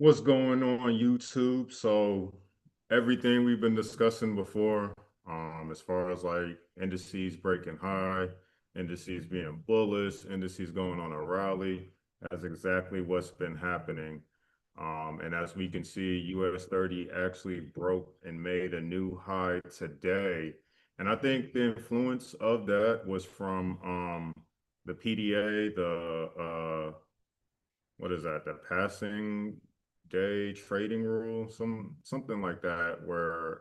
What's going on YouTube? So everything we've been discussing before, as far as like indices breaking high, indices being bullish, indices going on a rally, that's exactly what's been happening. And as we can see, US 30 actually broke and made a new high today. And I think the influence of that was from the PDA, what is that? The passing day trading rule, something like that, where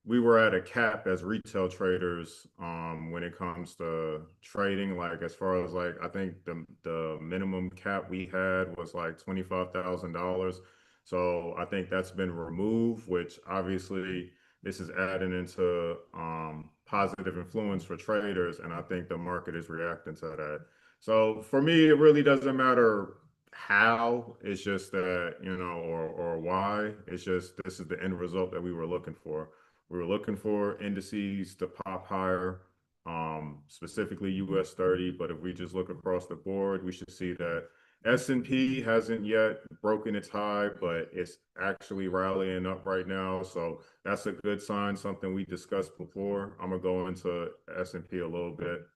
we were at a cap as retail traders when it comes to trading. Like as far as like I think the minimum cap we had was like $25,000. So I think that's been removed, which obviously this is adding into positive influence for traders, and I think the market is reacting to that. So for me, it really doesn't matter how, it's just that, or why. It's just this is the end result that we were looking for. We were looking for indices to pop higher, specifically US 30. But if we just look across the board, we should see that S&P hasn't yet broken its high, but it's actually rallying up right now. So that's a good sign, something we discussed before. I'm gonna go into S&P a little bit.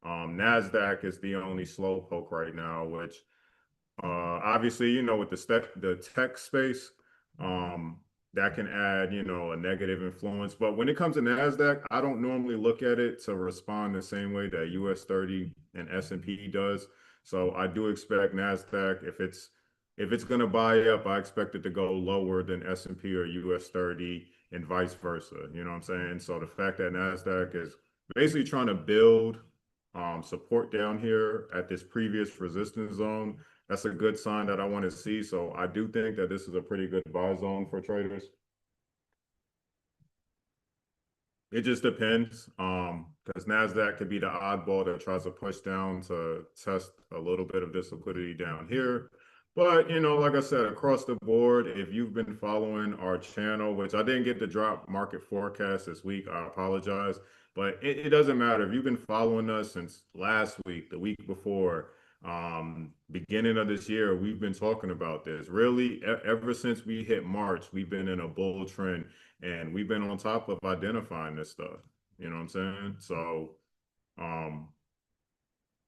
NASDAQ is the only slow poke right now, which obviously, with the tech space, that can add, a negative influence. But when it comes to NASDAQ, I don't normally look at it to respond the same way that US 30 and S&P does. So I do expect NASDAQ, if it's going to buy up, I expect it to go lower than S&P or US 30 and vice versa. You know what I'm saying? So the fact that NASDAQ is basically trying to build support down here at this previous resistance zone, that's a good sign that I want to see. So I do think that this is a pretty good buy zone for traders. It just depends, because Nasdaq could be the oddball that tries to push down to test a little bit of this liquidity down here. But like I said, across the board, if you've been following our channel, which I didn't get to drop market forecast this week, I apologize. But it doesn't matter if you've been following us since last week, the week before, beginning of this year, we've been talking about this. Really, ever since we hit March, we've been in a bull trend, and we've been on top of identifying this stuff. You know what I'm saying? So, um,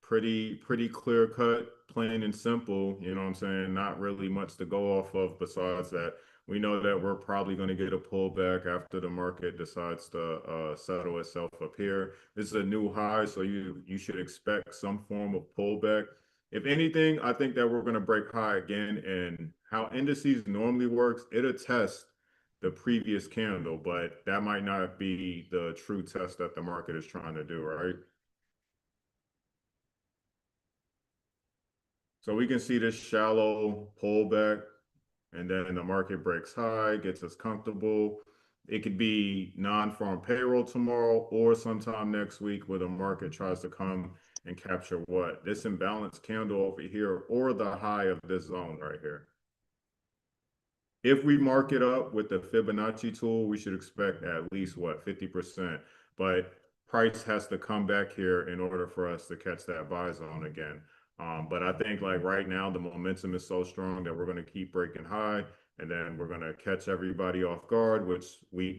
pretty clear cut, plain and simple. You know what I'm saying? Not really much to go off of besides that. We know that we're probably going to get a pullback after the market decides to settle itself up here. This is a new high, so you should expect some form of pullback. If anything, I think that we're going to break high again. And how indices normally works, it'll test the previous candle, but that might not be the true test that the market is trying to do, right? So we can see this shallow pullback, and then the market breaks high, gets us comfortable. It could be non-farm payroll tomorrow or sometime next week where the market tries to come and capture what? This imbalanced candle over here or the high of this zone right here. If we mark it up with the Fibonacci tool, we should expect at least what, 50%. But price has to come back here in order for us to catch that buy zone again. But I think like right now, the momentum is so strong that we're going to keep breaking high, and then we're going to catch everybody off guard, which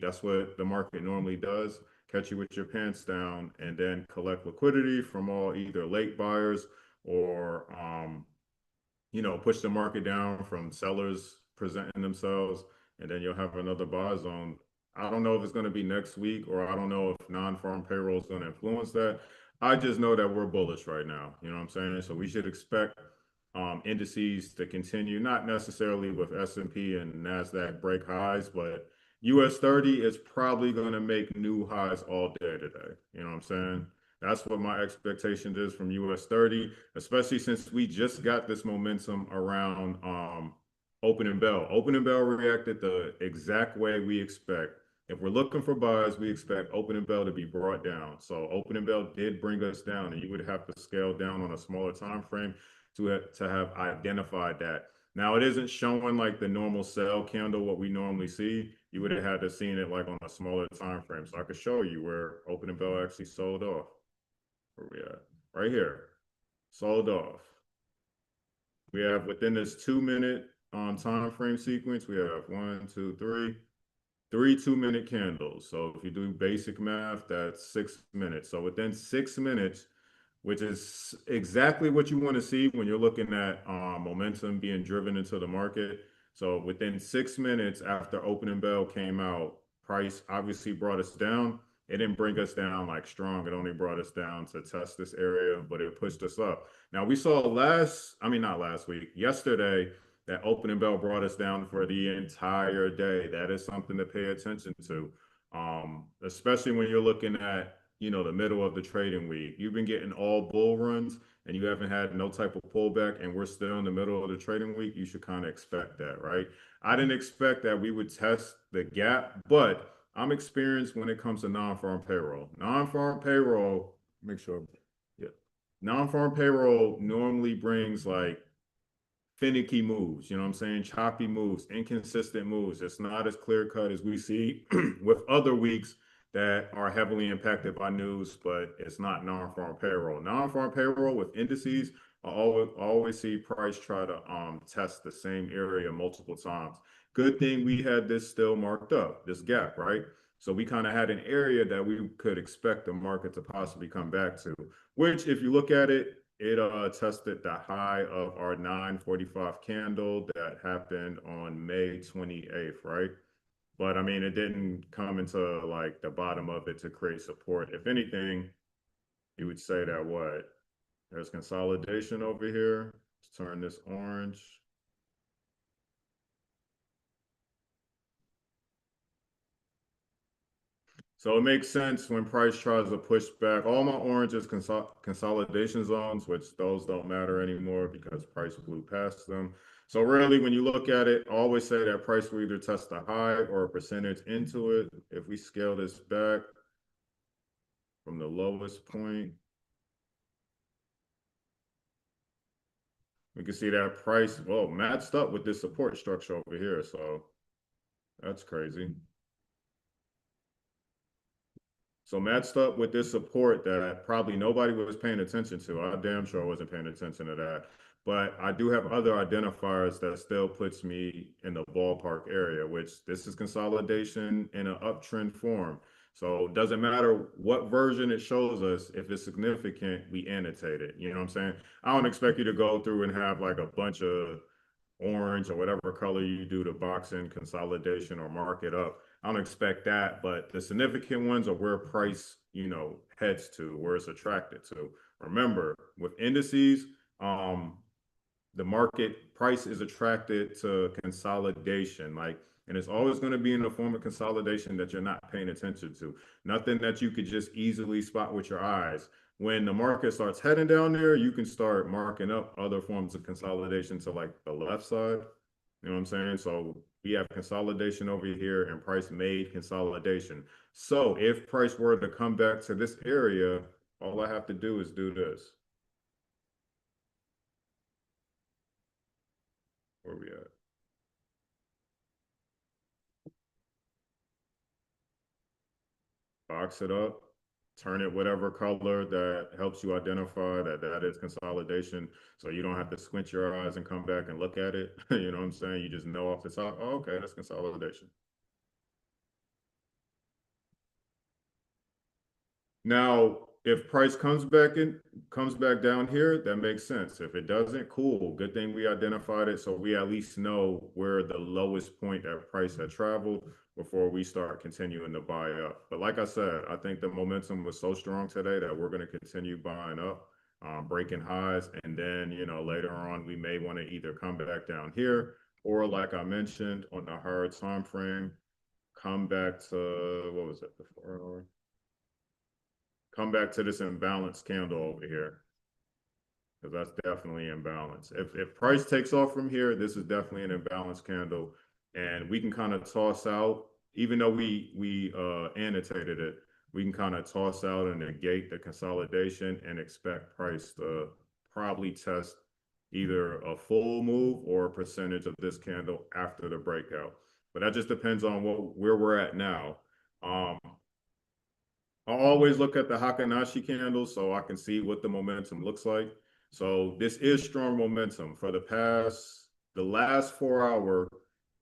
that's what the market normally does, catch you with your pants down, and then collect liquidity from all either late buyers or push the market down from sellers presenting themselves, and then you'll have another buy zone. I don't know if it's going to be next week, or I don't know if non-farm payroll is going to influence that. I just know that we're bullish right now. You know what I'm saying? So we should expect indices to continue, not necessarily with S&P and NASDAQ break highs, but US 30 is probably going to make new highs all day today. You know what I'm saying? That's what my expectation is from US 30, especially since we just got this momentum around opening bell. Opening bell reacted the exact way we expect. If we're looking for buys, we expect opening bell to be brought down. So opening bell did bring us down, and you would have to scale down on a smaller time frame to have identified that. Now it isn't showing like the normal sell candle, what we normally see. You would have had to seen it like on a smaller time frame. So I could show you where opening bell actually sold off. Where we at? Right here. Sold off. We have within this 2 minute time frame sequence, we have one, two, three 2 minute candles. So if you do basic math, that's 6 minutes. So within 6 minutes, which is exactly what you want to see when you're looking at momentum being driven into the market. So within 6 minutes after opening bell came out, price obviously brought us down. It didn't bring us down like strong. It only brought us down to test this area, but it pushed us up. Now we saw I mean, not last week, yesterday, that opening bell brought us down for the entire day. That is something to pay attention to, especially when you're looking at the middle of the trading week. You've been getting all bull runs and you haven't had no type of pullback, and we're still in the middle of the trading week. You should kind of expect that, right? I didn't expect that we would test the gap, but I'm experienced when it comes to non-farm payroll. Non-farm payroll, make sure, yeah. Non-farm payroll normally brings like finicky moves, you know what I'm saying? Choppy moves, inconsistent moves. It's not as clear cut as we see with other weeks that are heavily impacted by news, but it's not non-farm payroll. Non-farm payroll with indices, I always see price try to test the same area multiple times. Good thing we had this still marked up, this gap, right? So we kind of had an area that we could expect the market to possibly come back to, which if you look at it, it tested the high of our 945 candle that happened on May 28th, right? But I mean, it didn't come into like the bottom of it to create support. If anything, you would say that what? There's consolidation over here. Let's turn this orange. So it makes sense when price tries to push back. All my oranges consolidation zones, which those don't matter anymore because price blew past them. So really, when you look at it, I always say that price will either test a high or a percentage into it. If we scale this back from the lowest point, we can see that price, well, matched up with this support structure over here. So that's crazy. So matched up with this support that probably nobody was paying attention to. I damn sure wasn't paying attention to that. But I do have other identifiers that still puts me in the ballpark area, which this is consolidation in an uptrend form. So it doesn't matter what version it shows us, if it's significant, we annotate it. You know what I'm saying? I don't expect you to go through and have like a bunch of orange or whatever color you do to box in consolidation or mark it up. I don't expect that, but the significant ones are where price, heads to, where it's attracted to. Remember, with indices, the market price is attracted to consolidation, and it's always going to be in the form of consolidation that you're not paying attention to. Nothing that you could just easily spot with your eyes. When the market starts heading down there, you can start marking up other forms of consolidation to like the left side. You know what I'm saying? So we have consolidation over here and price made consolidation. So if price were to come back to this area, all I have to do is do this. Where we at? Box it up, turn it whatever color that helps you identify that that is consolidation. So you don't have to squint your eyes and come back and look at it. You know what I'm saying? You just know off the top, oh, okay, that's consolidation. Now, if price comes back down here, that makes sense. If it doesn't, cool. Good thing we identified it so we at least know where the lowest point that price had traveled before we start continuing to buy up. But like I said, I think the momentum was so strong today that we're going to continue buying up, breaking highs, and then later on we may want to either come back down here or, like I mentioned, on the higher time frame, come back to what was it, the 4 hour? Come back to this imbalance candle over here because that's definitely imbalance. If price takes off from here, this is definitely an imbalance candle, and we can kind of toss out, even though we annotated it, we can kind of toss out and negate the consolidation and expect price to probably test either a full move or a percentage of this candle after the breakout. But that just depends on where we're at now. I always look at the Heikin-Ashi candles so I can see what the momentum looks like. So this is strong momentum for the past. the last 4 hour,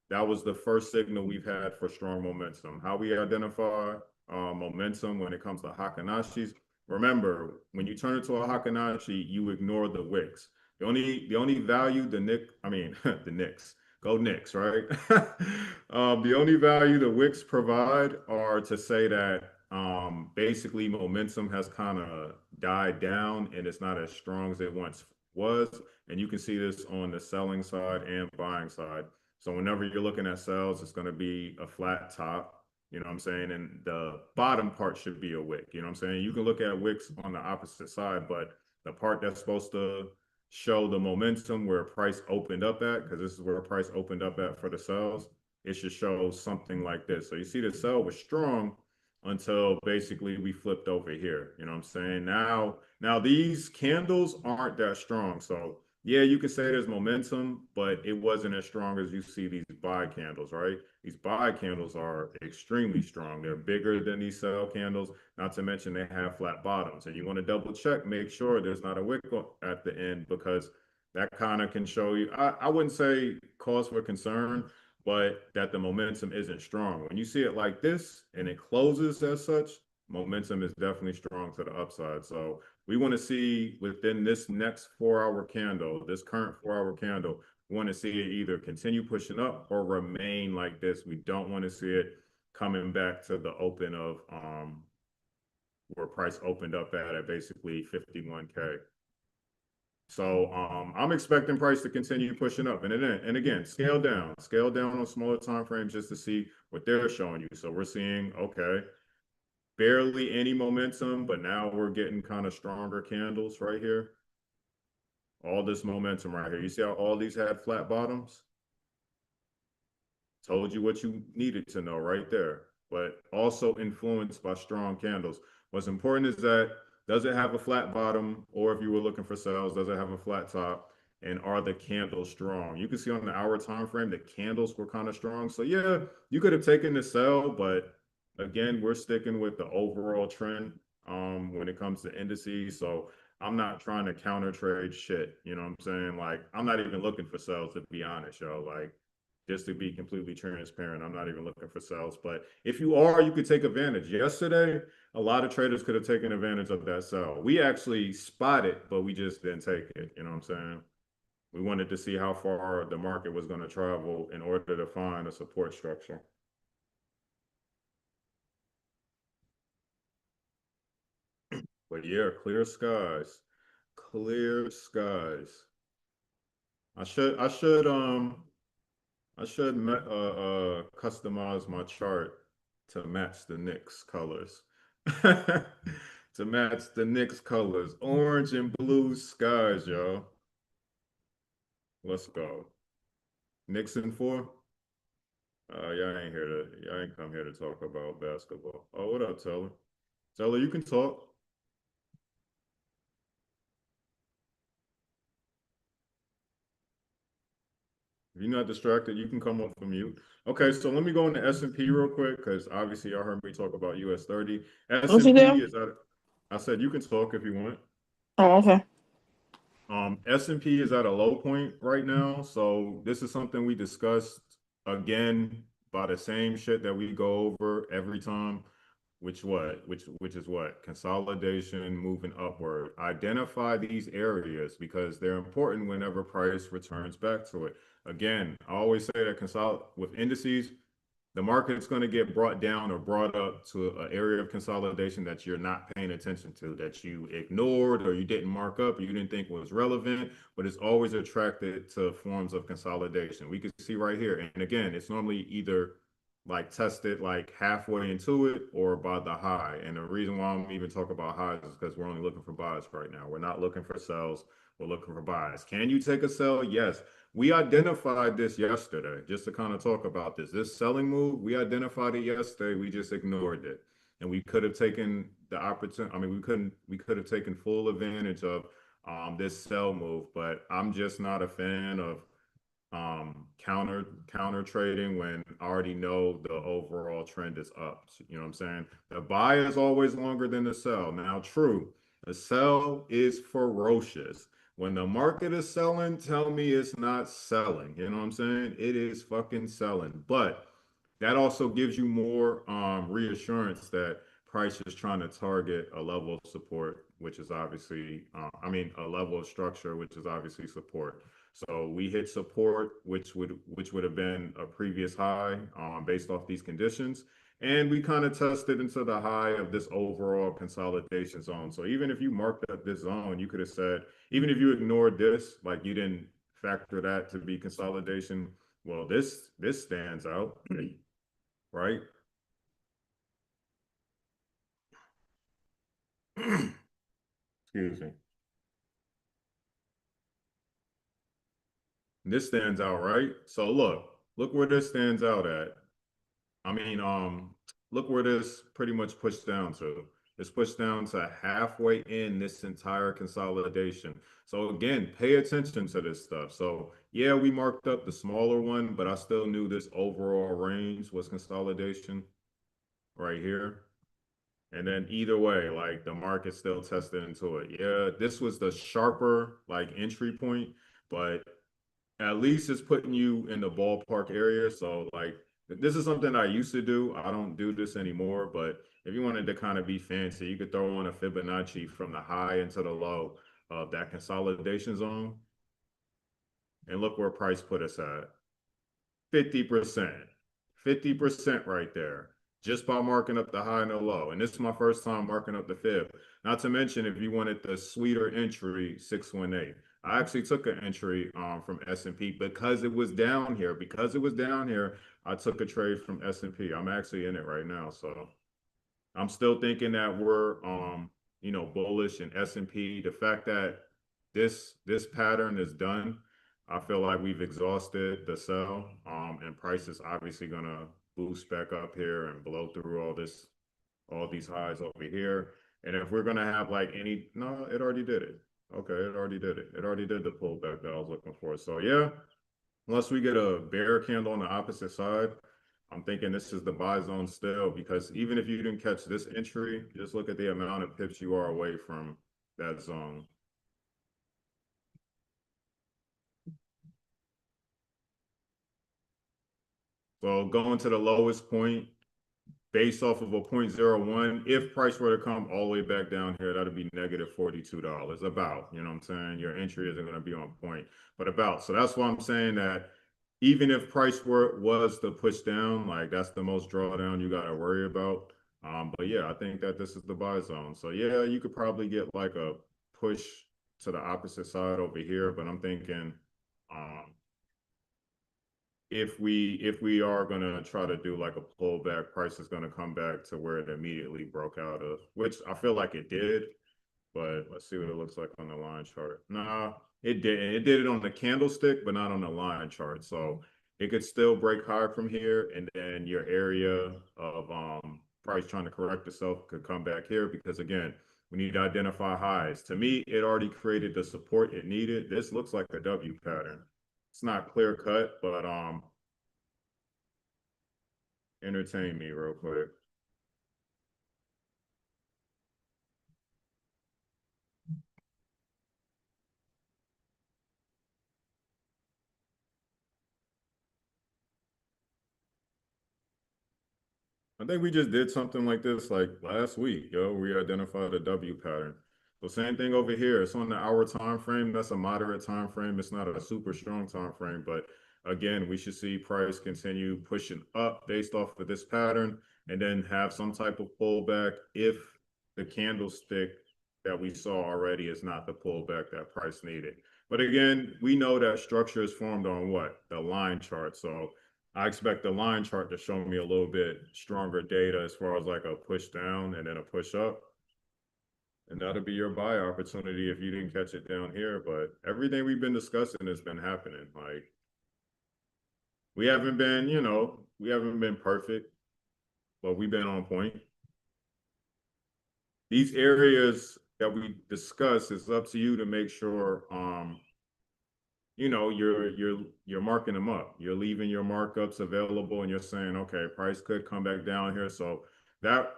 that was the first signal we've had for strong momentum. How we identify momentum when it comes to Hakanashis. Remember, when you turn into a Hakanashi, you ignore the wicks. The only value the Knicks. Go Knicks, right? The only value the wicks provide are to say that basically momentum has kind of died down and it's not as strong as it once was. And you can see this on the selling side and buying side. So whenever you're looking at sales, it's going to be a flat top, you know what I'm saying? And the bottom part should be a wick, you know what I'm saying? You can look at wicks on the opposite side, but the part that's supposed to show the momentum where price opened up at, because this is where price opened up at for the sales, it should show something like this. So you see the sell was strong until basically we flipped over here, you know what I'm saying? Now these candles aren't that strong. So yeah, you could say there's momentum, but it wasn't as strong as you see these buy candles, right? These buy candles are extremely strong. They're bigger than these sell candles, not to mention they have flat bottoms. And you want to double check, make sure there's not a wick at the end, because that kind of can show you, I wouldn't say cause for concern, but that the momentum isn't strong. When you see it like this and it closes as such, momentum is definitely strong to the upside. So we want to see within this next 4 hour candle, this current 4 hour candle, we want to see it either continue pushing up or remain like this. We don't want to see it coming back to the open of where price opened up at basically 51K. So I'm expecting price to continue pushing up, and again, scale down on smaller time frames just to see what they're showing you. So we're seeing, okay, barely any momentum, but now we're getting kind of stronger candles right here. All this momentum right here. You see how all these had flat bottoms? Told you what you needed to know right there, but also influenced by strong candles. What's important is that, does it have a flat bottom, or if you were looking for sales, does it have a flat top? And are the candles strong? You can see on the hour time frame, the candles were kind of strong. So yeah, you could have taken the sell, but again, we're sticking with the overall trend when it comes to indices. So I'm not trying to counter trade shit. You know what I'm saying? Like, I'm not even looking for sales, to be honest, yo. Like, just to be completely transparent, I'm not even looking for sales. But if you are, you could take advantage. Yesterday, a lot of traders could have taken advantage of that sell. We actually spotted, but we just didn't take it. You know what I'm saying? We wanted to see how far the market was going to travel in order to find a support structure. But yeah, clear skies. Clear skies. I should customize my chart to match the Knicks colors. To match the Knicks colors. Orange and blue skies, y'all. Let's go. Knicks in 4? Y'all ain't come here to talk about basketball. Oh, what up, Teller? Teller, you can talk. If you're not distracted, you can come off from mute. Okay, so let me go into S&P real quick, because obviously y'all heard me talk about US 30. What's it S&P there? is at, I said you can talk if you want. Oh, okay. S&P is at a low point right now, so this is something we discussed again by the same shit that we go over every time, which is what? Consolidation, moving upward. Identify these areas because they're important whenever price returns back to it. Again, I always say that with indices, the market's going to get brought down or brought up to an area of consolidation that you're not paying attention to, that you ignored or you didn't mark up or you didn't think was relevant, but it's always attracted to forms of consolidation. We can see right here. And again, it's normally either like tested like halfway into it or by the high. And the reason why I'm even talking about highs is because we're only looking for buys right now. We're not looking for sells. We're looking for buys. Can you take a sell? Yes. We identified this yesterday, just to kind of talk about this. This selling move, we identified it yesterday. We just ignored it. And we could have taken the opportunity. I mean, we could have taken full advantage of this sell move, but I'm just not a fan of counter trading when I already know the overall trend is up. You know what I'm saying? The buy is always longer than the sell. Now, true, the sell is ferocious. When the market is selling, tell me it's not selling. You know what I'm saying? It is fucking selling. But that also gives you more reassurance that price is trying to target a level of support, which is obviously, a level of structure, which is obviously support. So we hit support, which would have been a previous high based off these conditions. And we kind of tested into the high of this overall consolidation zone. So even if you marked up this zone, you could have said, even if you ignored this, like you didn't factor that to be consolidation, well, this stands out, right? Excuse me. This stands out, right? So look where this stands out at. I mean, look where this pretty much pushed down to. It's pushed down to halfway in this entire consolidation. So again, pay attention to this stuff. So yeah, we marked up the smaller one, but I still knew this overall range was consolidation right here. And then either way, like the market still tested into it. Yeah, this was the sharper like entry point, but at least it's putting you in the ballpark area. So like this is something I used to do. I don't do this anymore, but if you wanted to kind of be fancy, you could throw on a Fibonacci from the high into the low of that consolidation zone. And look where price put us at. 50%. 50% right there. Just by marking up the high and the low. And this is my first time marking up the fib. Not to mention if you wanted the sweeter entry 618. I actually took an entry from S&P because it was down here. Because it was down here, I took a trade from S&P. I'm actually in it right now. So I'm still thinking that we're bullish in S&P. The fact that this pattern is done, I feel like we've exhausted the sell, and price is obviously gonna boost back up here and blow through all these highs over here. And if we're gonna have like no, it already did it. Okay, it already did it. It already did the pullback that I was looking for. So yeah, unless we get a bear candle on the opposite side, I'm thinking this is the buy zone still, because even if you didn't catch this entry, just look at the amount of pips you are away from that zone. So going to the lowest point based off of a point zero one, if price were to come all the way back down here, that'd be negative $42. About, you know what I'm saying? Your entry isn't going to be on point, but about. So that's why I'm saying that even if price was to push down, like that's the most drawdown you got to worry about. But yeah, I think that this is the buy zone. So yeah, you could probably get like a push to the opposite side over here, but I'm thinking um, if we are gonna try to do like a pullback, price is gonna come back to where it immediately broke out of, which I feel like it did. But let's see what it looks like on the line chart. Nah, it didn't. It did it on the candlestick, but not on the line chart. So it could still break higher from here, and then your area of price trying to correct itself could come back here, because again, we need to identify highs. To me, it already created the support it needed. This looks like a W pattern. It's not clear cut, but entertain me real quick. I think we just did something like this like last week, yo. We identified a W pattern. So same thing over here. It's on the hour time frame. That's a moderate time frame. It's not a super strong time frame, but again, we should see price continue pushing up based off of this pattern, and then have some type of pullback if the candlestick that we saw already is not the pullback that price needed. But again, we know that structure is formed on what? The line chart. So I expect the line chart to show me a little bit stronger data as far as like a push down and then a push up. And that'll be your buy opportunity if you didn't catch it down here. But everything we've been discussing has been happening. Like we haven't been perfect, but we've been on point. These areas that we discuss, it's up to you to make sure you're marking them up. You're leaving your markups available, and you're saying, okay, price could come back down here. So that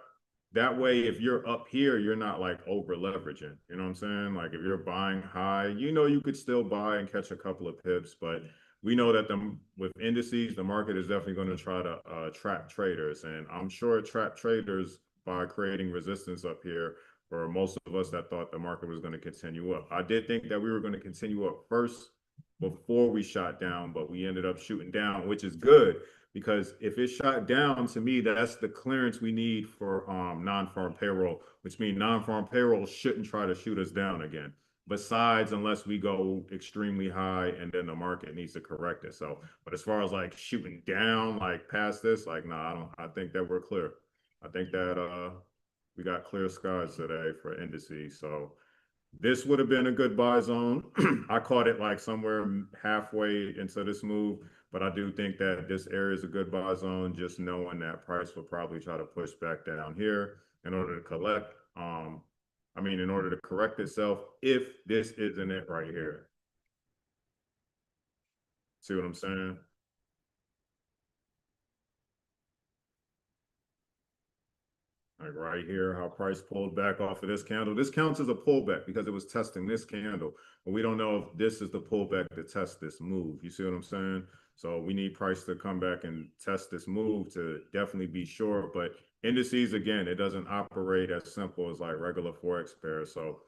That way, if you're up here, you're not like over leveraging. You know what I'm saying? Like if you're buying high, you could still buy and catch a couple of pips, but we know that with indices, the market is definitely going to try to trap traders, and I'm sure it trapped traders by creating resistance up here for most of us that thought the market was going to continue up. I did think that we were going to continue up first before we shot down, but we ended up shooting down, which is good because if it shot down, to me, that's the clearance we need for non-farm payroll, which means non-farm payroll shouldn't try to shoot us down again. Besides, unless we go extremely high and then the market needs to correct it. So, but as far as like shooting down, like past this, like, no, I don't. I think that we're clear. I think that we got clear skies today for indices. So this would have been a good buy zone. I caught it like somewhere halfway into this move, but I do think that this area is a good buy zone, just knowing that price will probably try to push back down here in order to collect. In order to correct itself, if this isn't it right here. See what I'm saying? Like right here, how price pulled back off of this candle. This counts as a pullback because it was testing this candle, but we don't know if this is the pullback to test this move. You see what I'm saying? So we need price to come back and test this move to definitely be sure. But indices, again, it doesn't operate as simple as like regular Forex pairs. So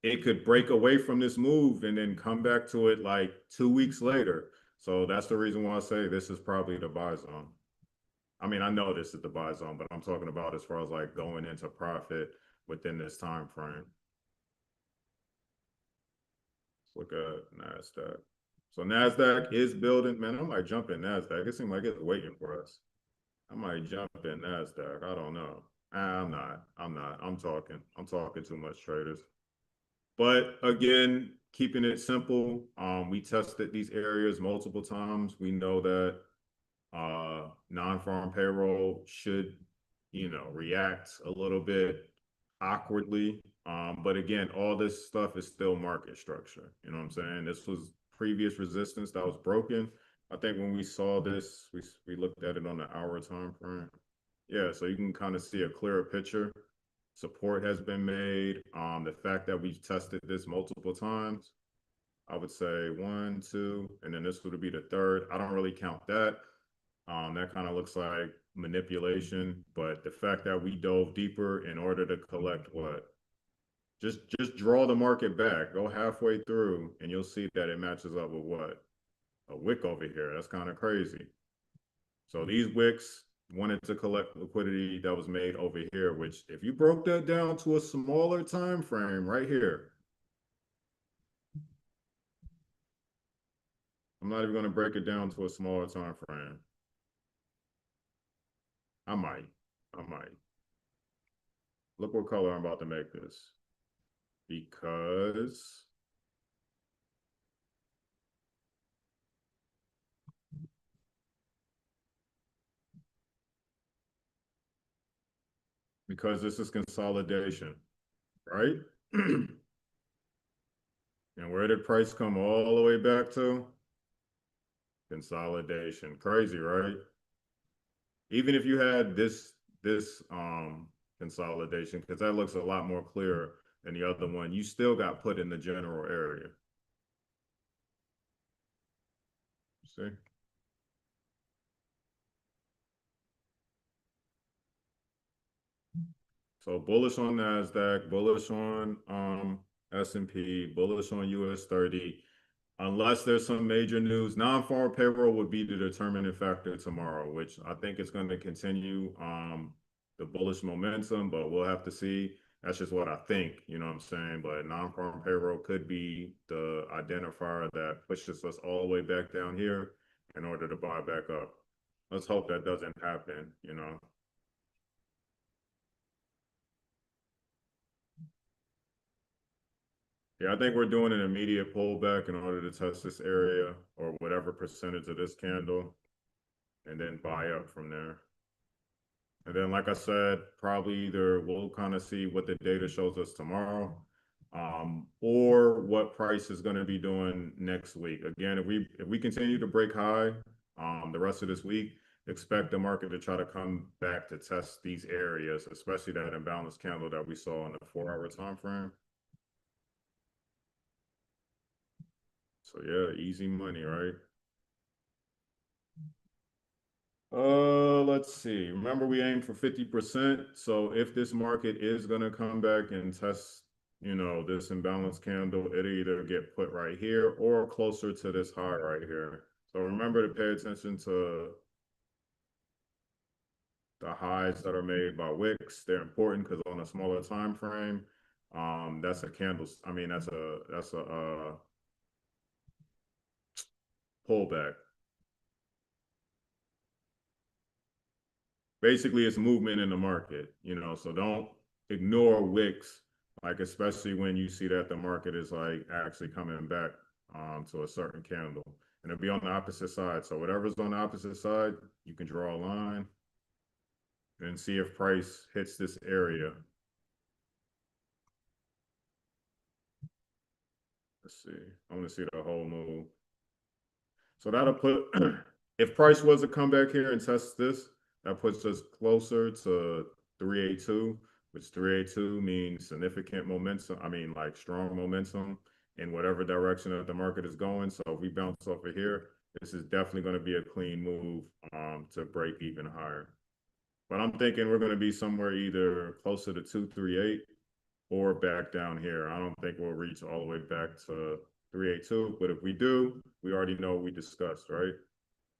it could break away from this move and then come back to it like 2 weeks later. So that's the reason why I say this is probably the buy zone. I know this is the buy zone, but I'm talking about as far as like going into profit within this time frame. Let's look at NASDAQ. So NASDAQ is building. Man, I might jump in NASDAQ. It seems like it's waiting for us. I might jump in NASDAQ. I don't know. I'm not. I'm not. I'm talking. I'm talking too much, traders. But again, keeping it simple, we tested these areas multiple times. We know that non-farm payroll should, react a little bit awkwardly. But again, all this stuff is still market structure. You know what I'm saying? This was previous resistance that was broken. I think when we saw this, we looked at it on the hour time frame. Yeah, so you can kind of see a clearer picture. Support has been made. The fact that we've tested this multiple times, I would say one, two, and then this would be the third. I don't really count that. That kind of looks like manipulation, but the fact that we dove deeper in order to collect what? Just draw the market back, go halfway through, and you'll see that it matches up with what? A wick over here. That's kind of crazy. So these wicks wanted to collect liquidity that was made over here, which if you broke that down to a smaller time frame right here, I'm not even going to break it down to a smaller time frame. I might. I might. Look what color I'm about to make this. Because this is consolidation, right? And where did price come all the way back to? Consolidation. Crazy, right? Even if you had this consolidation, because that looks a lot more clear than the other one, you still got put in the general area. See? So bullish on NASDAQ, bullish on S&P, bullish on US 30. Unless there's some major news, non-farm payroll would be the determining factor tomorrow, which I think is going to continue the bullish momentum, but we'll have to see. That's just what I think, you know what I'm saying? But non-farm payroll could be the identifier that pushes us all the way back down here in order to buy back up. Let's hope that doesn't happen. Yeah, I think we're doing an immediate pullback in order to test this area or whatever percentage of this candle and then buy up from there. And then, like I said, probably either we'll kind of see what the data shows us tomorrow, or what price is going to be doing next week. Again, if we continue to break high, the rest of this week, expect the market to try to come back to test these areas, especially that imbalance candle that we saw in the 4 hour time frame. So yeah, easy money, right? Let's see. Remember, we aim for 50%. So if this market is gonna come back and test, this imbalance candle, it'll either get put right here or closer to this high right here. So remember to pay attention to the highs that are made by wicks. They're important because on a smaller time frame, that's a candle. I mean, that's a pullback. Basically it's movement in the market, so don't ignore wicks, like especially when you see that the market is like actually coming back to a certain candle, and it'll be on the opposite side. So whatever's on the opposite side, you can draw a line and see if price hits this area. Let's see. I want to see the whole move. So that'll put, if price was to come back here and test this, that puts us closer to 382, which 382 means significant momentum. I mean, like strong momentum in whatever direction that the market is going. So if we bounce off of here, this is definitely going to be a clean move to break even higher. But I'm thinking we're going to be somewhere either closer to 238 or back down here. I don't think we'll reach all the way back to 382, but if we do, we already know what we discussed, right?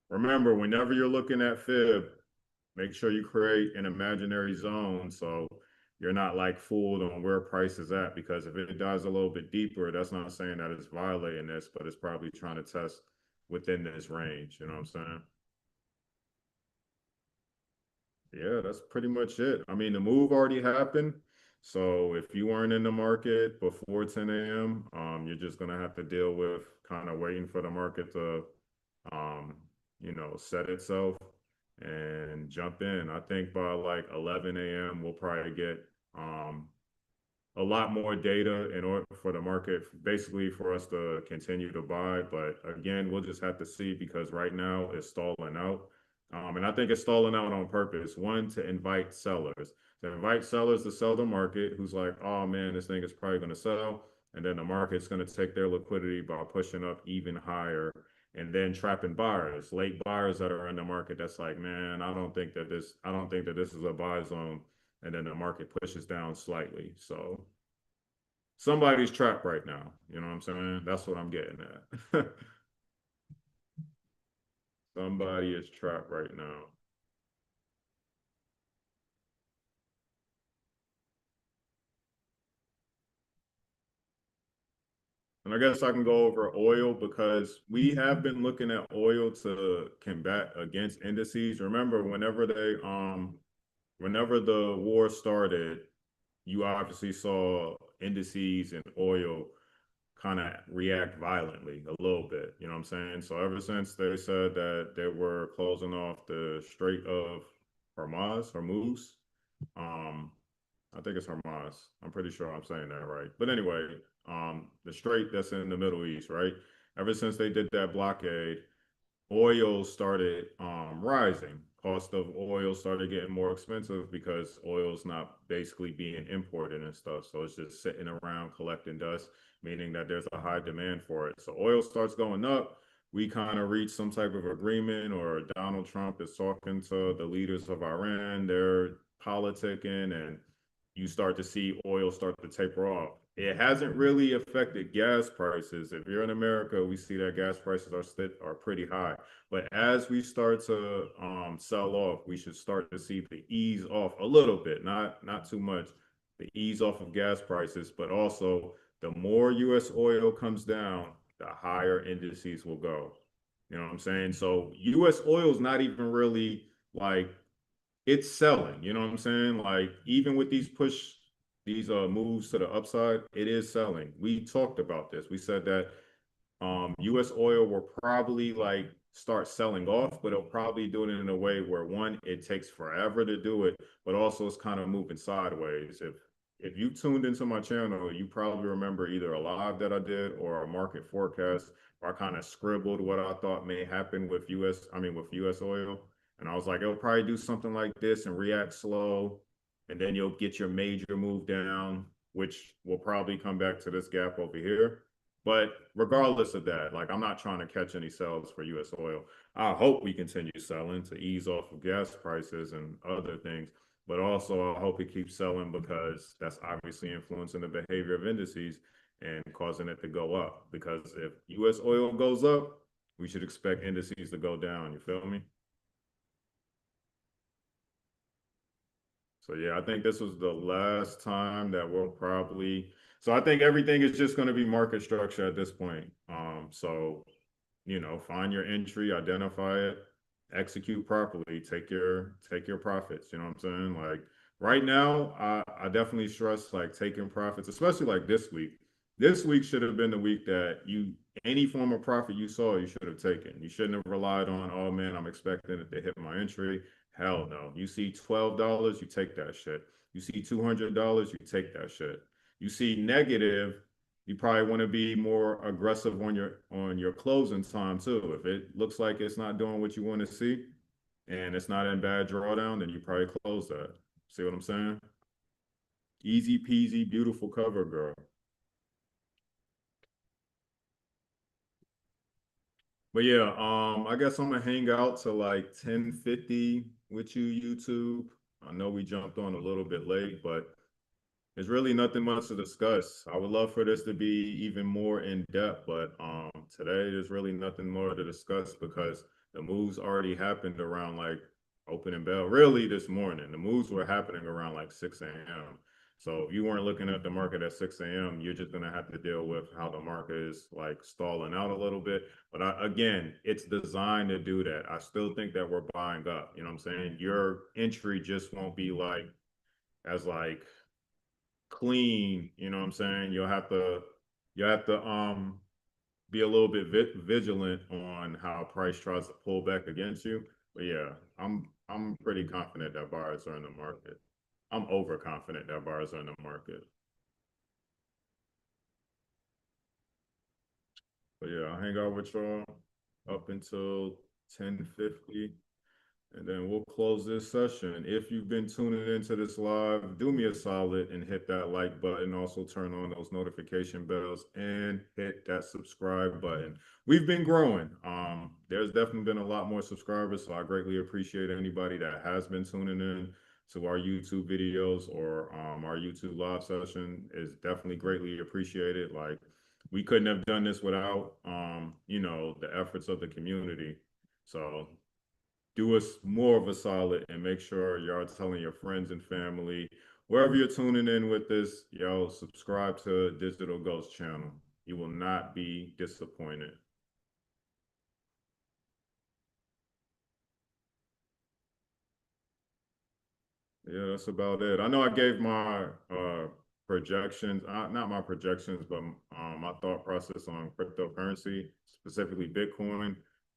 Remember, whenever you're looking at fib, make sure you create an imaginary zone so you're not like fooled on where price is at, because if it dives a little bit deeper, that's not saying that it's violating this, but it's probably trying to test within this range. You know what I'm saying? Yeah, that's pretty much it. I mean, the move already happened. So if you weren't in the market before 10 a.m., you're just gonna have to deal with kind of waiting for the market to, um, set itself and jump in. I think by like 11 a.m., we'll probably get a lot more data in order for the market, basically for us to continue to buy. But again, we'll just have to see because right now it's stalling out. And I think it's stalling out on purpose. One, to invite sellers, to sell the market, who's like, oh man, this thing is probably going to sell. And then the market's going to take their liquidity by pushing up even higher and then trapping buyers, late buyers that are in the market. That's like, man, I don't think that this is a buy zone. And then the market pushes down slightly. So somebody's trapped right now. You know what I'm saying? That's what I'm getting at. Somebody is trapped right now. And I guess I can go over oil because we have been looking at oil to combat against indices. Remember, whenever the war started, you obviously saw indices and oil kind of react violently a little bit. You know what I'm saying? So ever since they said that they were closing off the Strait of Hormuz, um, I think it's Hamas. I'm pretty sure I'm saying that right. But anyway, the strait that's in the Middle East, right? Ever since they did that blockade, oil started rising. Cost of oil started getting more expensive because oil's not basically being imported and stuff. So it's just sitting around collecting dust, meaning that there's a high demand for it. So oil starts going up. We kind of reach some type of agreement, or Donald Trump is talking to the leaders of Iran. They're politicking, and you start to see oil start to taper off. It hasn't really affected gas prices. If you're in America, we see that gas prices are pretty high. But as we start to sell off, we should start to see the ease off a little bit, not too much, the ease off of gas prices, but also the more US oil comes down, the higher indices will go. You know what I'm saying? So US oil is not even really like it's selling. You know what I'm saying? Like even with these moves to the upside, it is selling. We talked about this. We said that US oil will probably like start selling off, but it'll probably do it in a way where one, it takes forever to do it, but also it's kind of moving sideways. If you tuned into my channel, you probably remember either a live that I did or a market forecast where I kind of scribbled what I thought may happen with US oil. And I was like, it'll probably do something like this and react slow. And then you'll get your major move down, which will probably come back to this gap over here. But regardless of that, like I'm not trying to catch any sales for US oil. I hope we continue selling to ease off of gas prices and other things. But also, I hope it keeps selling because that's obviously influencing the behavior of indices and causing it to go up. Because if US oil goes up, we should expect indices to go down. You feel me? So yeah, I think this was the last time that we'll probably. So I think everything is just going to be market structure at this point. So find your entry, identify it, execute properly, take your profits. You know what I'm saying? Like right now, I definitely stress like taking profits, especially like this week. This week should have been the week that you any form of profit you saw, you should have taken. You shouldn't have relied on, oh man, I'm expecting it to hit my entry. Hell no. You see $12, you take that shit. You see $200, you take that shit. You see negative, you probably want to be more aggressive on your closing time too. If it looks like it's not doing what you want to see and it's not in bad drawdown, then you probably close that. See what I'm saying? Easy peasy, beautiful cover, girl. But yeah, I guess I'm gonna hang out to like 10:50 with you, YouTube. I know we jumped on a little bit late, but there's really nothing much to discuss. I would love for this to be even more in depth, but today there's really nothing more to discuss because the moves already happened around like opening bell. Really, this morning, the moves were happening around like 6 a.m. So if you weren't looking at the market at 6 a.m., you're just gonna have to deal with how the market is like stalling out a little bit. But again, it's designed to do that. I still think that we're buying up. You know what I'm saying? Your entry just won't be like as like clean, you know what I'm saying? You'll have to be a little bit vigilant on how price tries to pull back against you. But yeah, I'm pretty confident that buyers are in the market. I'm overconfident that buyers are in the market. But yeah, I'll hang out with y'all up until 10:50. And then we'll close this session. If you've been tuning into this live, do me a solid and hit that like button. Also turn on those notification bells and hit that subscribe button. We've been growing. There's definitely been a lot more subscribers, so I greatly appreciate anybody that has been tuning in to our YouTube videos or our YouTube live session. Is definitely greatly appreciated. Like we couldn't have done this without the efforts of the community. So do us more of a solid and make sure y'all telling your friends and family, wherever you're tuning in with this, yo, subscribe to Digital Ghost channel. You will not be disappointed. Yeah, that's about it. I know I gave my projections, not my projections, but my thought process on cryptocurrency, specifically Bitcoin.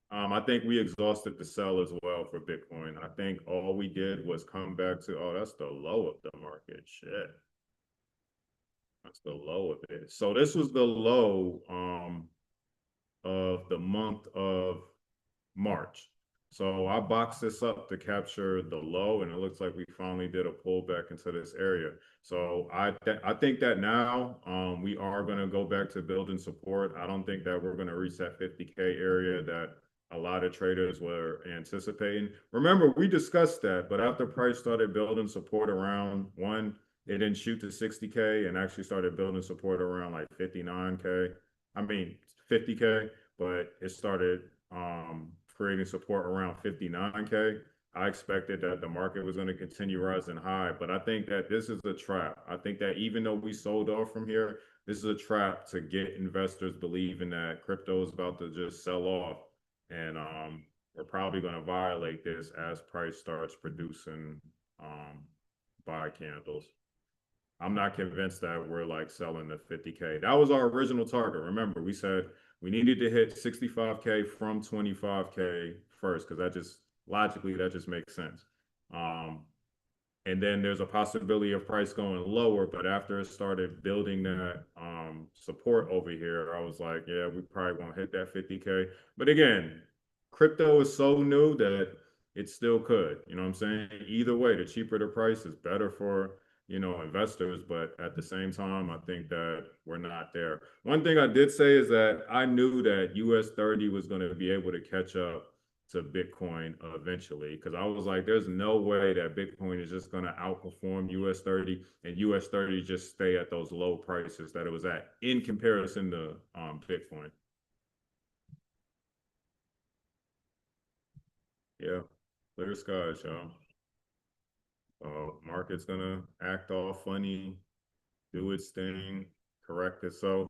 I think we exhausted the sell as well for Bitcoin. I think all we did was come back to, oh, that's the low of the market. Shit, that's the low of it. So this was the low of the month of March. So I boxed this up to capture the low, and it looks like we finally did a pullback into this area. So I think that now we are going to go back to building support. I don't think that we're going to reach that 50K area that a lot of traders were anticipating. Remember, we discussed that, but after price started building support around one, it didn't shoot to 60K and actually started building support around like 59K. I mean 50K, but it started creating support around 59K. I expected that the market was going to continue rising high, but I think that this is a trap. I think that even though we sold off from here, this is a trap to get investors believing that crypto is about to just sell off, and we're probably going to violate this as price starts producing buy candles. I'm not convinced that we're like selling the 50K. That was our original target. Remember, we said we needed to hit 65K from 25K first, because that just logically that just makes sense. Um, and then there's a possibility of price going lower, but after it started building that support over here, I was like, yeah, we probably won't hit that 50K. But again, crypto is so new that it still could. You know what I'm saying? Either way, the cheaper the price is better for, investors, but at the same time, I think that we're not there. One thing I did say is that I knew that US 30 was going to be able to catch up to Bitcoin eventually, because I was like, there's no way that Bitcoin is just going to outperform US 30 and US 30 just stay at those low prices that it was at in comparison to Bitcoin. Yeah, clear skies, y'all. Market's gonna act all funny, do its thing, correct itself.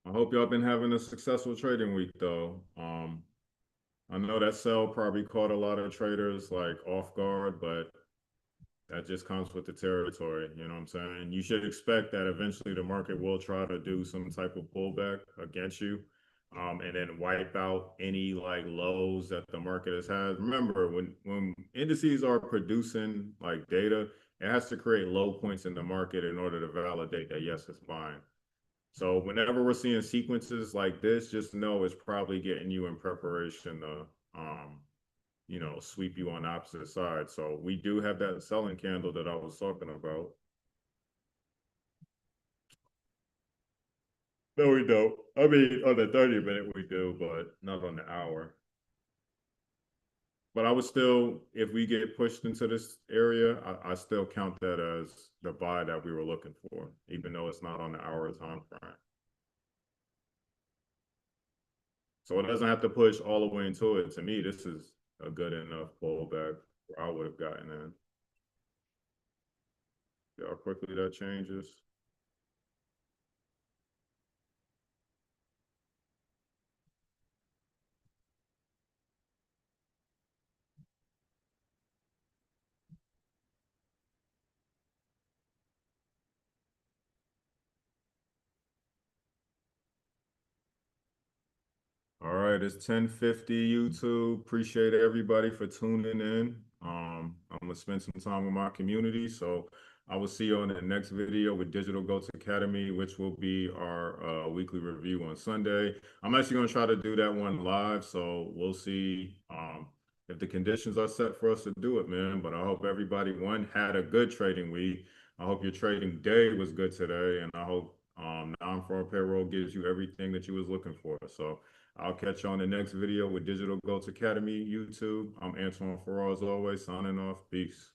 I hope y'all been having a successful trading week though. I know that sell probably caught a lot of traders like off guard, but that just comes with the territory. You know what I'm saying? You should expect that eventually the market will try to do some type of pullback against you, and then wipe out any like lows that the market has had. Remember, when indices are producing like data, it has to create low points in the market in order to validate that yes, it's buying. So whenever we're seeing sequences like this, just know it's probably getting you in preparation to sweep you on the opposite side. So we do have that selling candle that I was talking about. No, we don't. I mean, on the 30-minute we do, but not on the hour. But I would still, if we get pushed into this area, I still count that as the buy that we were looking for, even though it's not on the hour time frame. So it doesn't have to push all the way into it. To me, this is a good enough pullback where I would have gotten in. See how quickly that changes. All right, it's 10:50 YouTube. Appreciate everybody for tuning in. I'm gonna spend some time with my community, so I will see you on the next video with Digital Goats Academy, which will be our weekly review on Sunday. I'm actually gonna try to do that one live, so we'll see if the conditions are set for us to do it, man. But I hope everybody one had a good trading week. I hope your trading day was good today, and I hope non-farm payroll gives you everything that you was looking for. So. I'll catch you on the next video with Digital Goats Academy YouTube. I'm Antoine Farrar, as always, signing off. Peace.